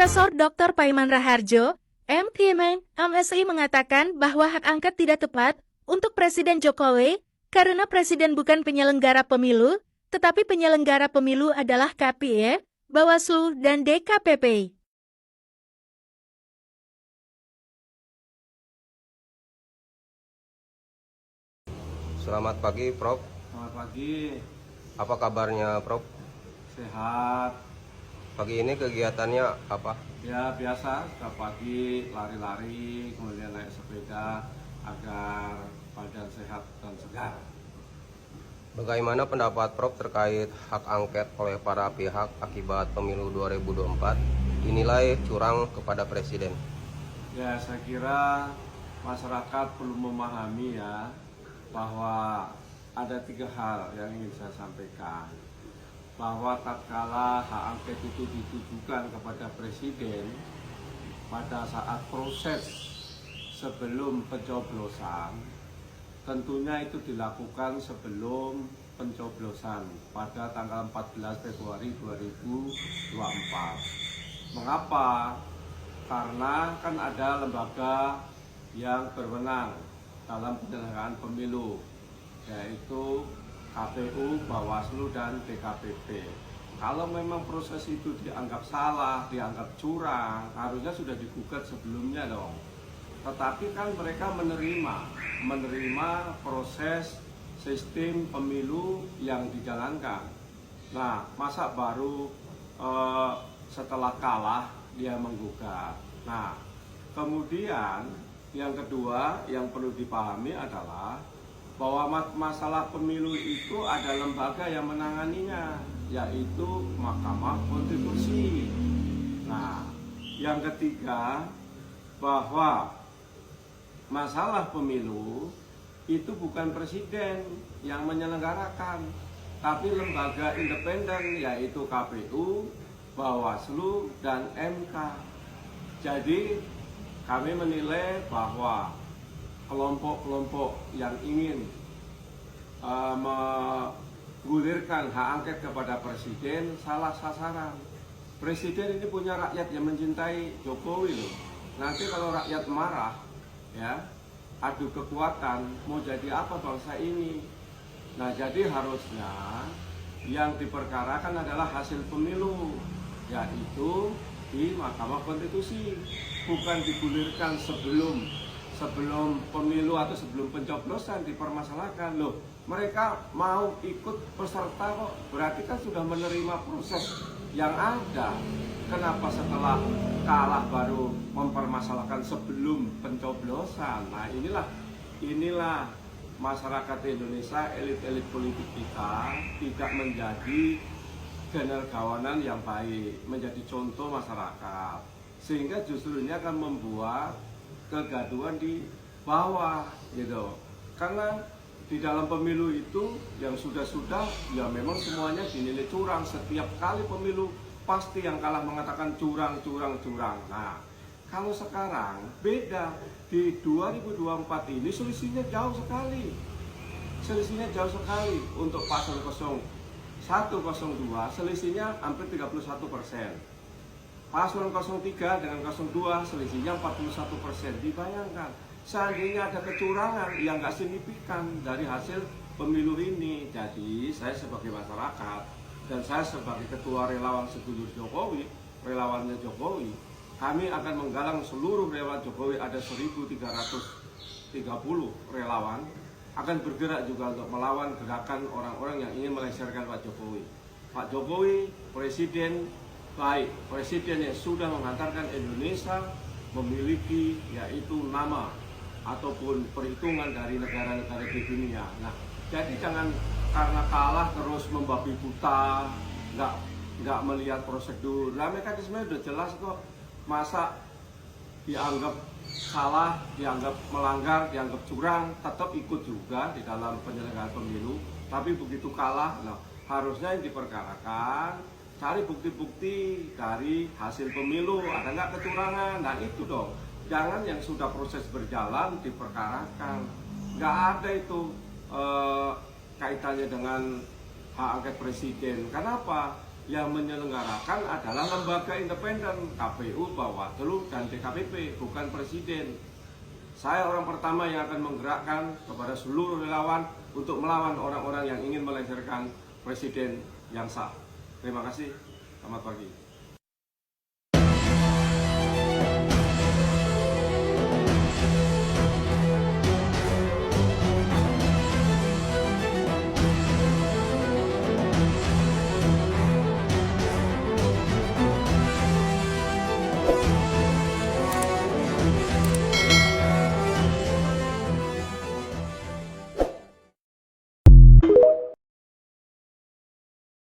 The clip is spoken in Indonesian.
Profesor Dr. Paiman Raharjo, MTM, MSI mengatakan bahwa hak angket tidak tepat untuk Presiden Jokowi karena Presiden bukan penyelenggara pemilu, tetapi penyelenggara pemilu adalah KPI, Bawaslu, dan DKPP. Selamat pagi, Prof. Selamat pagi. Apa kabarnya, Prof? Sehat. Pagi ini kegiatannya apa? Ya biasa, setiap pagi lari-lari, kemudian naik sepeda agar badan sehat dan segar. Bagaimana pendapat Prof terkait hak angket oleh para pihak akibat pemilu 2024 dinilai curang kepada Presiden? Ya saya kira masyarakat perlu memahami ya bahwa ada 3 hal yang ingin saya sampaikan. Bahwa tatkala hak angket itu ditujukan kepada Presiden pada saat proses sebelum pencoblosan, tentunya itu dilakukan sebelum pencoblosan pada tanggal 14 Februari 2024. Mengapa? Karena kan ada lembaga yang berwenang dalam penyelenggaraan pemilu, yaitu KPU, Bawaslu, dan DKPP. Kalau memang proses itu dianggap salah, dianggap curang, harusnya sudah digugat sebelumnya dong. Tetapi kan mereka menerima proses sistem pemilu yang dijalankan. Nah, masa baru setelah kalah dia menggugat. Nah, kemudian yang kedua yang perlu dipahami adalah bahwa masalah pemilu itu ada lembaga yang menanganinya, yaitu Mahkamah Konstitusi. Nah, yang ketiga, bahwa masalah pemilu itu bukan Presiden yang menyelenggarakan, tapi lembaga independen, yaitu KPU, Bawaslu, dan MK. Jadi, kami menilai bahwa kelompok-kelompok yang ingin menggulirkan hak angket kepada Presiden salah sasaran. Presiden ini punya rakyat yang mencintai Jokowi loh. Nanti kalau rakyat marah, ya, adu kekuatan, mau jadi apa bangsa ini? Nah, jadi harusnya yang diperkarakan adalah hasil pemilu, yaitu di Mahkamah Konstitusi, bukan digulirkan sebelum pemilu atau sebelum pencoblosan dipermasalahkan. Loh, mereka mau ikut peserta kok, berarti kan sudah menerima proses yang ada. Kenapa setelah kalah baru mempermasalahkan sebelum pencoblosan? Nah, inilah masyarakat Indonesia, elit-elit politik kita tidak menjadi genergawanan yang baik, menjadi contoh masyarakat, sehingga justru ini akan membuat kegaduhan di bawah gitu. Karena di dalam pemilu itu yang sudah ya memang semuanya dinilai curang. Setiap kali pemilu pasti yang kalah mengatakan curang. Nah, kalau sekarang beda, di 2024 ini selisihnya jauh sekali. Untuk paslon 0102 selisihnya hampir 31%. Paslon 03 dengan 02 selisihnya 41%. Dibayangkan, seandainya ada kecurangan yang nggak signifikan dari hasil pemilu ini. Jadi saya sebagai masyarakat dan saya sebagai ketua relawan sedulur Jokowi, relawannya Jokowi, kami akan menggalang seluruh relawan Jokowi, ada 1.330 relawan, akan bergerak juga untuk melawan gerakan orang-orang yang ingin melengsarkan Pak Jokowi. Pak Jokowi, Presiden baik, Presiden yang sudah menghantarkan Indonesia memiliki yaitu nama ataupun perhitungan dari negara-negara di dunia. Nah, jadi jangan karena kalah terus membabi buta, nggak melihat prosedur. Nah, mekanisme udah jelas kok. Masa dianggap salah, dianggap melanggar, dianggap curang, tetap ikut juga di dalam penyelenggaraan pemilu. Tapi begitu kalah, nah, harusnya yang diperkarakan cari bukti-bukti dari hasil pemilu, ada nggak kecurangan. Nah itu dong, jangan yang sudah proses berjalan diperkarakan. Nggak ada itu kaitannya dengan hak angket Presiden. Kenapa? yang menyelenggarakan adalah lembaga independen, KPU, Bawaslu, dan DKPP, bukan presiden. Saya orang pertama yang akan menggerakkan kepada seluruh relawan untuk melawan orang-orang yang ingin melengsarkan presiden yang sah. Terima kasih, selamat pagi.